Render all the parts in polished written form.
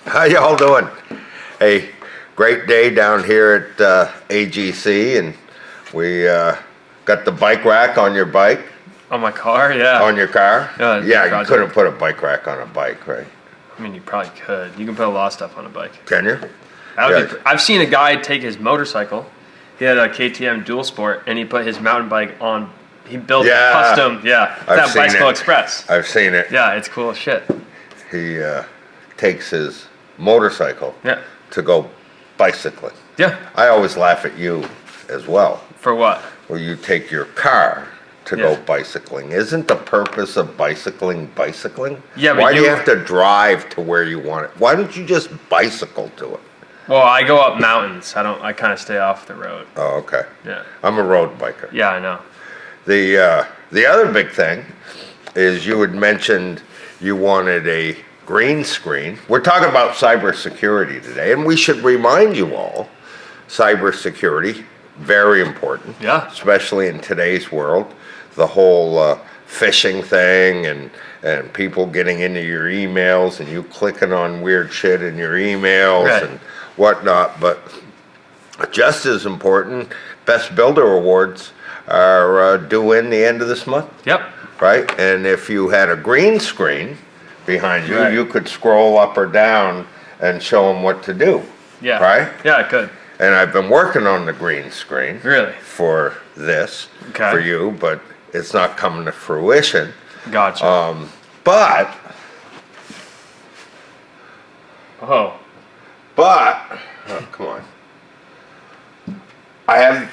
How y'all doing? Hey, great day down here at AGC, and we got the bike rack on your bike. On my car, yeah. On your car? Yeah, you couldn't put a bike rack on a bike, right? I mean, you probably could. You can put a lot of stuff on a bike. Can you? I've seen a guy take his motorcycle. He had a KTM Dual Sport, and he put his mountain bike on. He built custom, that Bicycle Express. I've seen it. Yeah, it's cool as shit. He takes his motorcycle to go bicycling. Yeah. I always laugh at you as well. For what? Where you take your car to go bicycling. Isn't the purpose of bicycling? Yeah, but why do you have to drive to where you want it? Why don't you just bicycle to it? Well, I go up mountains. I kind of stay off the road. Oh, okay. Yeah. I'm a road biker. Yeah, I know. The other big thing is you had mentioned you wanted a green screen. We're talking about cybersecurity today, and we should remind you all, cybersecurity, very important. Yeah. Especially in today's world. The whole phishing thing and people getting into your emails and you clicking on weird shit in your emails and whatnot. But just as important, Best Builder Awards are due in the end of this month. Yep. Right? And if you had a green screen behind you, you could scroll up or down and show them what to do. Yeah. Right? Yeah, I could. And I've been working on the green screen. Really? For this. For you, but it's not coming to fruition. Gotcha. But. Oh, come on. I have.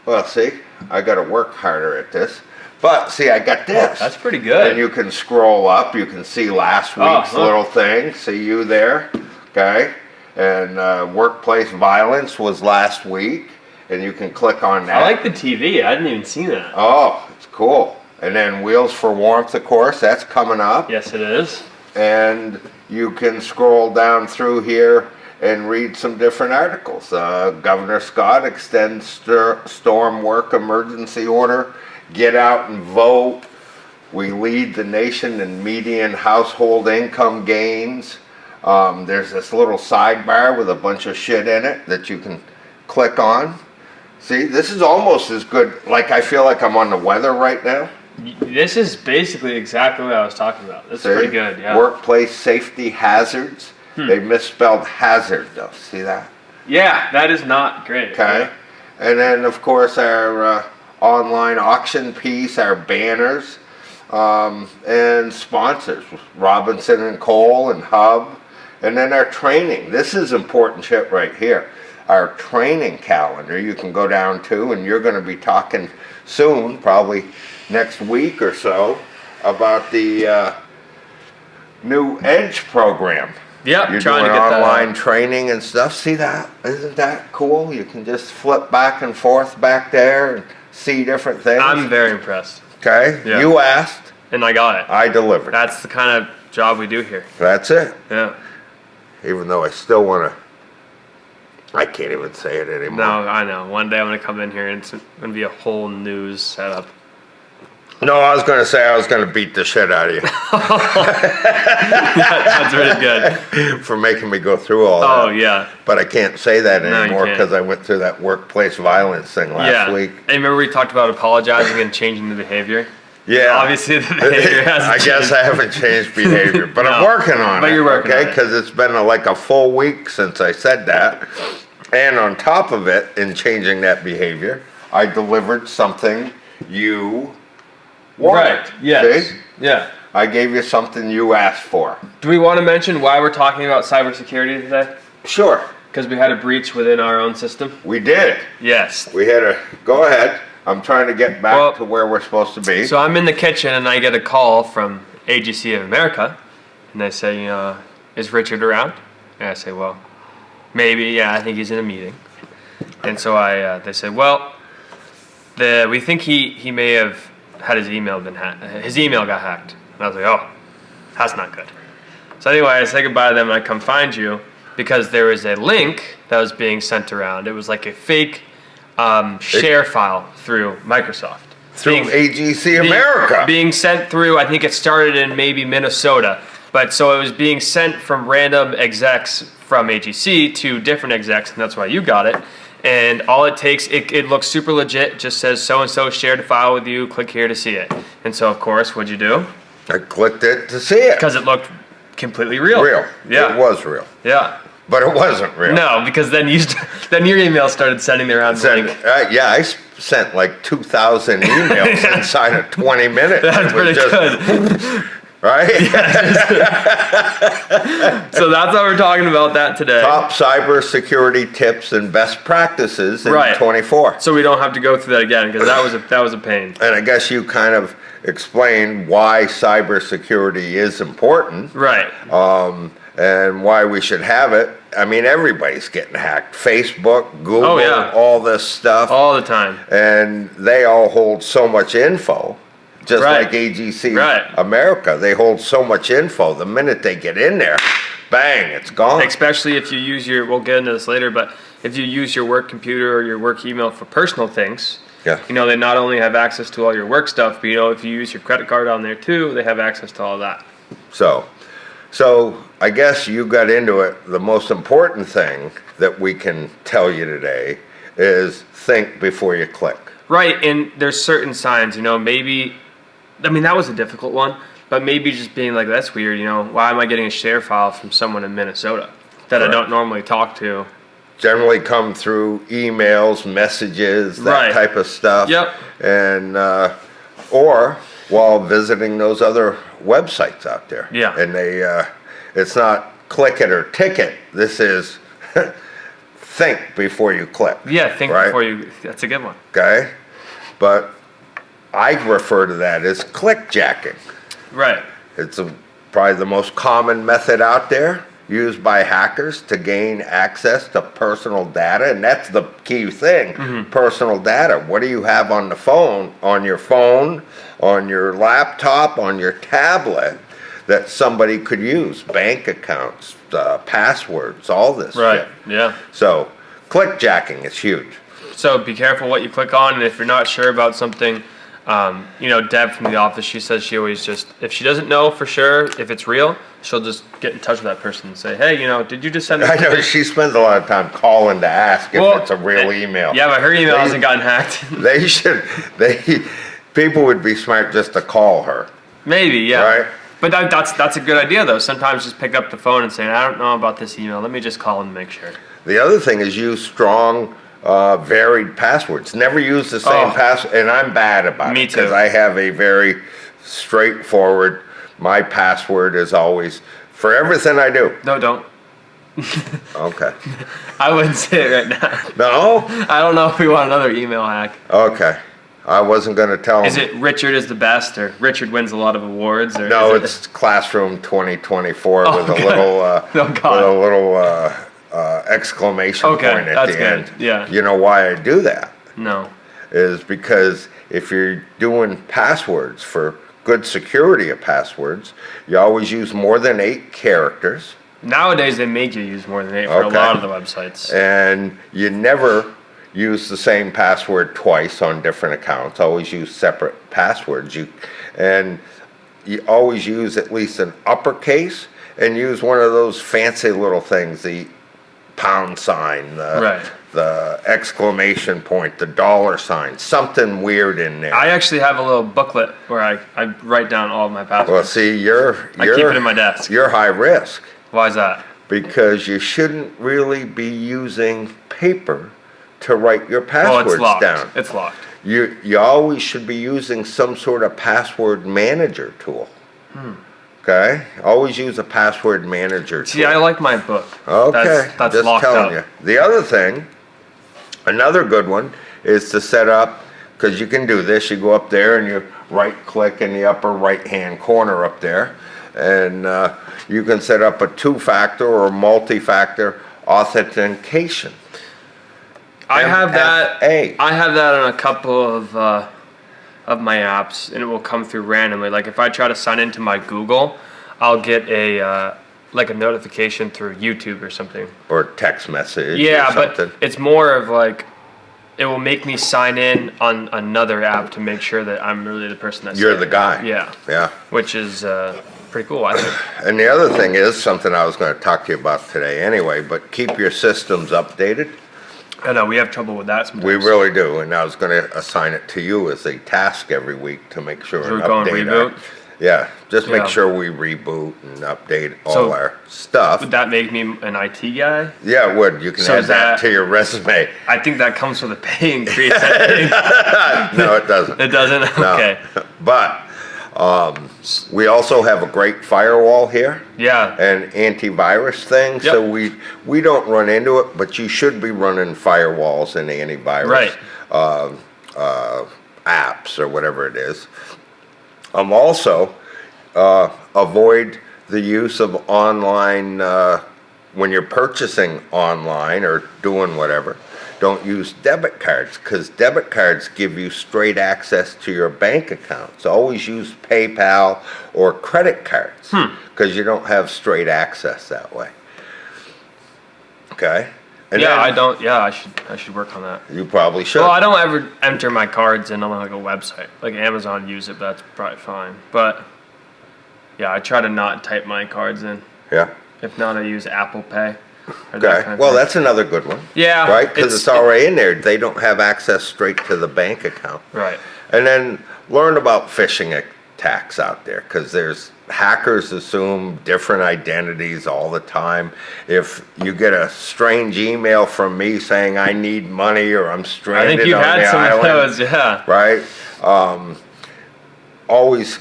Well, see, I got to work harder at this. But see, I got this. That's pretty good. And you can scroll up. You can see last week's little thing. See you there, okay? And workplace violence was last week, and you can click on that. I like the TV. I didn't even see that. Oh, it's cool. And then Wheels for Warmth, of course, that's coming up. Yes, it is. And you can scroll down through here and read some different articles. Governor Scott extends storm work emergency order. Get out and vote. We lead the nation in median household income gains. There's this little sidebar with a bunch of shit in it that you can click on. See, this is almost as good. Like, I feel like I'm on the weather right now. This is basically exactly what I was talking about. This is pretty good, yeah. Workplace safety hazards. They misspelled hazard, though. See that? Yeah, that is not great. Okay. Yeah. And then, of course, our online auction piece, our banners, and sponsors, Robinson and Cole and Hub. And then our training. This is important shit right here. Our training calendar you can go down to, and you're going to be talking soon, probably next week or so, about the new EDGE program. Yep, you're trying doing to get online training and stuff. See that? Isn't that cool? You can just flip back and forth back there and see different things. I'm very impressed. Okay? Yeah. You asked. And I got it. I delivered. That's the kind of job we do here. That's it. Yeah. Even though I still want to, I can't even say it anymore. No, I know. One day I'm going to come in here and it's going to be a whole news setup. No, I was going to say I was going to beat the shit out of you. That's really good. For making me go through all that. Oh, yeah. But I can't say that anymore can't. because I went through that workplace violence thing last week. Hey, remember we talked about apologizing and changing the behavior? Yeah. Obviously the behavior hasn't I guess I haven't changed behavior, but I'm working on it. But you're working on it. Because it's been like a full week since I said that. And on top of it, in changing that behavior, I delivered something you wanted. Right, yes. See? Yeah. I gave you something you asked for. Do we want to mention why we're talking about cybersecurity today? Sure. Because we had a breach within our own system? We did. Yes. We had a, go ahead. I'm trying to get back to where we're supposed to be. So I'm in the kitchen and I get a call from AGC of America. And they say, is Richard around? And I say, well, maybe, yeah, I think he's in a meeting. And so they said, well, we think he may have had his email been hacked. His email got hacked. And I was like, oh, that's not good. So anyway, I say goodbye to them and I come find you because there was a link that was being sent around. It was like a fake share file through Microsoft. Through AGC America. Being sent through, I think it started in maybe Minnesota. But so it was being sent from random execs from AGC to different execs, and that's why you got it. And all it takes, it looks super legit, just says so-and-so shared a file with you, click here to see it. And so, of course, what'd you do? I clicked it to see it. Because it looked completely real. Real. Yeah. It was real. Yeah. But it wasn't real. No, because then then your email started sending around. Yeah, I sent like 2,000 emails inside of 20 minutes. That's pretty good. Right? So that's how we're talking about that today. Top cybersecurity tips and best practices in 24. So we don't have to go through that again, because that was a pain. And I guess you kind of explained why cybersecurity is important. Right. And why we should have it. I mean, everybody's getting hacked. Facebook, Google, all this stuff. All the time. And they all hold so much info. Just like AGC America, they hold so much info. The minute they get in there, bang, it's gone. Especially if you use we'll get into this later, but if you use your work computer or your work email for personal things, they not only have access to all your work stuff, but if you use your credit card on there too, they have access to all that. So I guess you got into it. The most important thing that we can tell you today is think before you click. Right, and there's certain signs, maybe, that was a difficult one, but maybe just being like, that's weird, why am I getting a share file from someone in Minnesota that I don't normally talk to? Generally come through emails, messages, that type of stuff. Yep. And, or while visiting those other websites out there. Yeah. And it's not click it or ticket. This is think before you click. Yeah, think before you, that's a good one. Okay. But I refer to that as click jacking. Right. It's probably the most common method out there, used by hackers to gain access to personal data. And that's the key thing, personal data. What do you have on the phone, on your laptop, on your tablet that somebody could use? Bank accounts, passwords, all this shit. Yeah. So click jacking is huge. So be careful what you click on, and if you're not sure about something, Deb from the office, she says she always if she doesn't know for sure if it's real, she'll just get in touch with that person and say, hey, did you just send this? I know, she spends a lot of time calling to ask if it's a real email. Yeah, but her email hasn't gotten hacked. People would be smart just to call her. Maybe, yeah. Right? But that's a good idea, though. Sometimes just pick up the phone and say, I don't know about this email. Let me just call and make sure. The other thing is use strong, varied passwords. Never use the same password. And I'm bad about it. Me too. Because I have a very straightforward, my password is always, for everything I do. No, don't. Okay. I wouldn't say it right now. No? I don't know if we want another email hack. Okay. I wasn't going to tell him. Is it Richard is the best, or Richard wins a lot of awards? Or no, it's Classroom 2024 with a little exclamation point at the end. Yeah. You know why I do that? No. Is because if you're doing passwords for good security of passwords, you always use more than 8 characters. Nowadays, they make you use more than 8 for a lot of the websites. And you never use the same password twice on different accounts. Always use separate passwords. You always use at least an uppercase, and use one of those fancy little things, the pound sign, the exclamation point, the dollar sign, something weird in there. I actually have a little booklet where I write down all of my passwords. Well, see, I keep it in my desk. You're high risk. Why is that? Because you shouldn't really be using paper to write your passwords down. It's locked. You always should be using some sort of password manager tool. Okay? Always use a password manager tool. See, I like my book. Okay. That's just locked telling up. you. The other thing, another good one, is to set up, because you can do this, you go up there and you right click in the upper right hand corner up there, and you can set up a 2-factor or multi-factor authentication. I have that. MFA. I have that on a couple of my apps, and it will come through randomly. Like if I try to sign into my Google, I'll get a notification through YouTube or something. Or text message. Yeah, or something. but it's more of like it will make me sign in on another app to make sure that I'm really the person that's You're the guy. Yeah. Yeah. Which is pretty cool, I think. And the other thing is something I was going to talk to you about today anyway, but keep your systems updated. I know, we have trouble with that sometimes. We really do, and I was going to assign it to you as a task every week to make sure So and we're going update reboot? Yeah, just make Yeah. sure we reboot and update all So, our stuff. Would that make me an IT guy? Yeah, it would. You can So add that that- to your resume. I think that comes with a pay increase, I think. No, it doesn't. It doesn't? No. Okay. But we also have a great firewall here. Yeah. An antivirus thing, so we don't run into it, but you should be running firewalls and antivirus Right. apps or whatever it is. Also, avoid the use of online when you're purchasing online or doing whatever. Don't use debit cards, because debit cards give you straight access to your bank accounts. Always use PayPal or credit cards, because you don't have straight access that way. Okay? And Yeah, then I should work on that. You probably should. Well, I don't ever enter my cards in on like a website. Like Amazon use it, but that's probably fine. But yeah, I try to not type my cards in. Yeah. If not, I use Apple Pay. Or that Okay. kind of Well, thing. that's another good one. Yeah. Right? Because it's already in there. They don't have access straight to the bank account. Right. And then learn about phishing attacks out there, because there's hackers assume different identities all the time. If you get a strange email from me saying I need money or I'm I stranded think you've on had the some island, of those, yeah. right? Always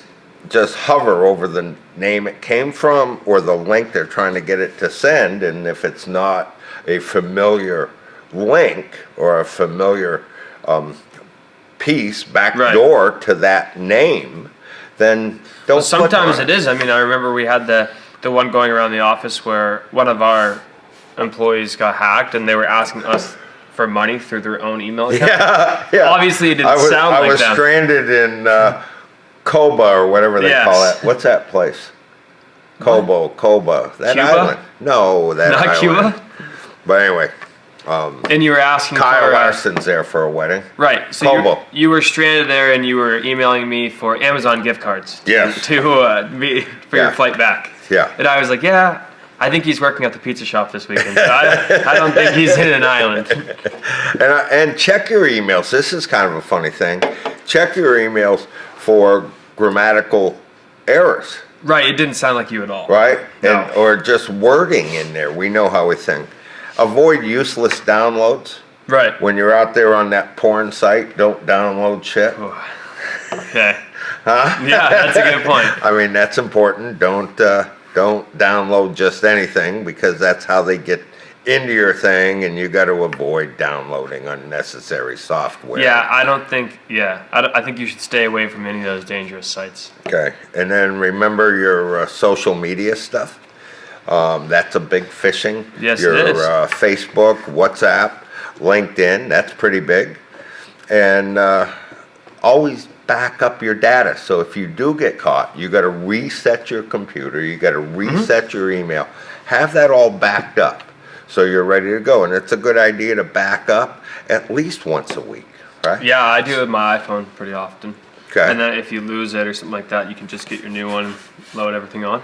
just hover over the name it came from or the link they're trying to get it to send, and if it's not a familiar link or a familiar piece, backdoor to that name, then don't Well, sometimes click on it is. I mean, I remember we had the one going around the office where one of our employees got hacked and they were asking us for money through their own email account. Yeah. Obviously, it didn't sound I like was them. stranded in Coba or whatever they Yes. call it. What's that place? Coba. That Cuba? island. No, that Not island. Cuba? But anyway, And you were asking Kyle for... Larson's there for a wedding. Right. So Cobo. you were stranded there and you were emailing me for Amazon gift cards. Yes. For your flight back. Yeah. And I was like, yeah, I think he's working at the pizza shop this weekend. So I don't think he's in an island. And check your emails. This is kind of a funny thing. Check your emails for grammatical errors, Right. It didn't sound like you at all. right? No. And, or just wording in there. We know how we think. Avoid useless downloads. Right. When you're out there on that porn site, don't download shit. Okay. Huh? Yeah, that's a good point. I mean, that's important. Don't download just anything, because that's how they get into your thing, and you got to avoid downloading unnecessary software. Yeah, I think you should stay away from any of those dangerous sites. Okay. And then remember your social media stuff. That's a big phishing. Yes, your, it is. Facebook, WhatsApp, LinkedIn, that's pretty big. And always back up your data. So if you do get caught, you got to reset your computer, you got to reset your email. Have that all backed up so you're ready to go. And it's a good idea to back up at least once a week, right? Yeah, I do it with my iPhone pretty often. Okay. And then if you lose it or something like that, you can just get your new one and load everything on.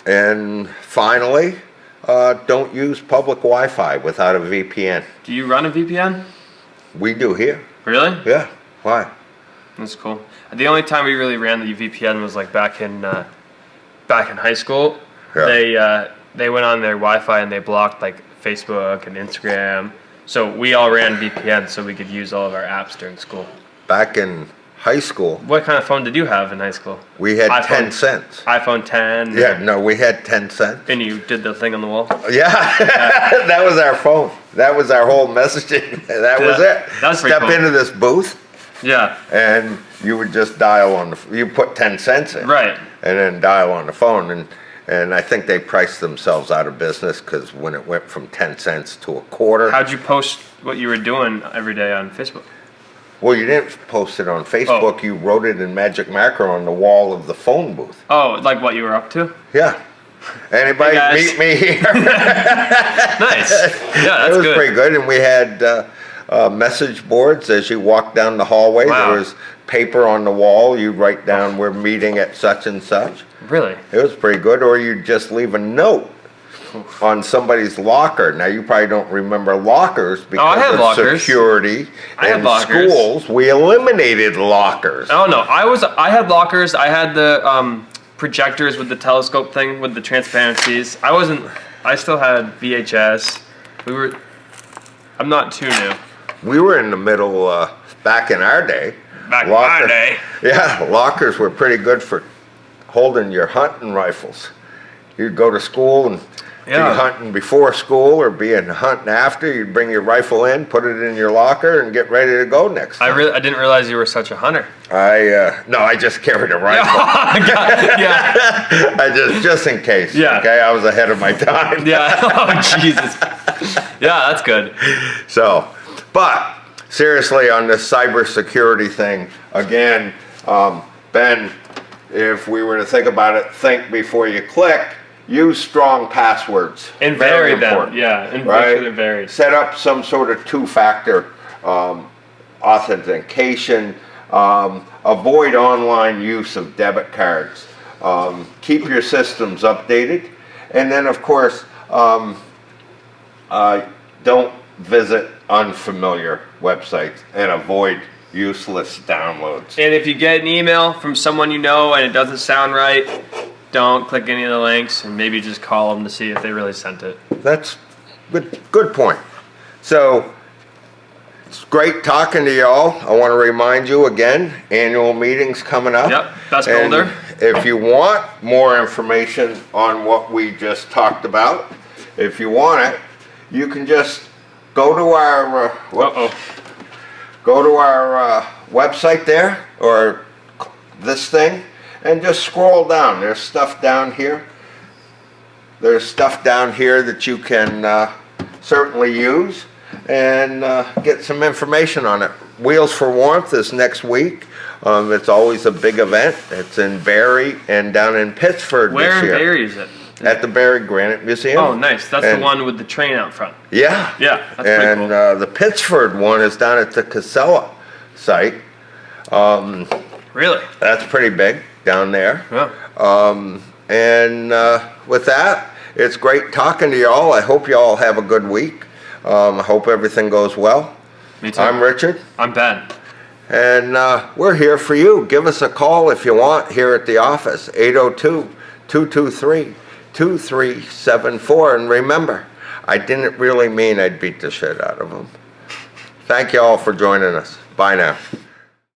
And finally, don't use public Wi-Fi without a VPN. Do you run a VPN? We do here. Really? Yeah. Why? That's cool. The only time we really ran the VPN was like back in high school. Yeah. They went on their Wi-Fi and they blocked like Facebook and Instagram. So we all ran VPN so we could use all of our apps during school. Back in high school, What kind of phone did you have in high school? we had iPhone. 10 cents. iPhone 10. Yeah, no, we had 10 cents. And you did the thing on the wall. Yeah, that was our phone. That was our whole messaging. That was Yeah, it. that's pretty Step cool. into this booth, Yeah. and you would just dial on the. You put 10 cents in, Right. and then dial on the phone, and I think they priced themselves out of business, because when it went from 10 cents to a quarter. How'd you post what you were doing every day on Facebook? Well, you didn't post it on Facebook. You wrote it in magic marker on the wall of the phone booth. Oh, like what you were up to? Yeah. Anybody Hey, guys. meet me here? Nice. Yeah, that's It was good. pretty good, and we had message boards as you walk down the hallway. Wow. There was paper on the wall. You write down, we're meeting at such and such. Really? It was pretty good. Or you just leave a note on somebody's locker. Now, you probably don't remember lockers because I had of lockers. security. I had in lockers. schools, we eliminated lockers. Oh no, I had lockers. I had the projectors with the telescope thing with the transparencies. I still had VHS. I'm not too new. We were in the middle, back in our day. Back in my day. Yeah, lockers were pretty good for holding your hunting rifles. You'd go to school and be hunting before school or be hunting after. You'd bring your rifle in, put it in your locker, and get ready to go next time. I didn't realize you were such a hunter. No, I just carried a rifle. Yeah. just in case. Yeah. Okay, I was ahead of my time. Yeah. Oh Jesus. Yeah, that's good. So, but seriously, on this cybersecurity thing, again, Ben, if we were to think about it, think before you click. Use strong passwords. And Very vary them. important, Yeah, and right? make sure they're varied. Set up some sort of two-factor authentication. Avoid online use of debit cards. Keep your systems updated. And then, of course, don't visit unfamiliar websites and avoid useless downloads. And if you get an email from someone you know and it doesn't sound right, don't click any of the links and maybe just call them to see if they really sent it. That's good point. So it's great talking to y'all. I want to remind you again, annual meetings coming up. Yep, best And builder. if you want more information on what we just talked about, if you want it, you can just go to our website there, or this thing, and just scroll down. There's stuff down here. There's stuff down here that you can certainly use and get some information on it. Wheels for Warmth is next week. It's always a big event. It's in Barrie and down in Pittsford Where this in year. Barrie is it? At the Barrie Granite Museum. Oh, nice. That's the one with the train out front. Yeah. Yeah, that's pretty and cool. The Pittsford one is down at the Casella site. Really? That's pretty big down there. Yeah. And with that, it's great talking to y'all. I hope y'all have a good week. I hope everything goes well. Me too. I'm Richard. I'm Ben. And we're here for you. Give us a call if you want here at the office, 802-223-2374. And remember, I didn't really mean I'd beat the shit out of them. Thank you all for joining us. Bye now.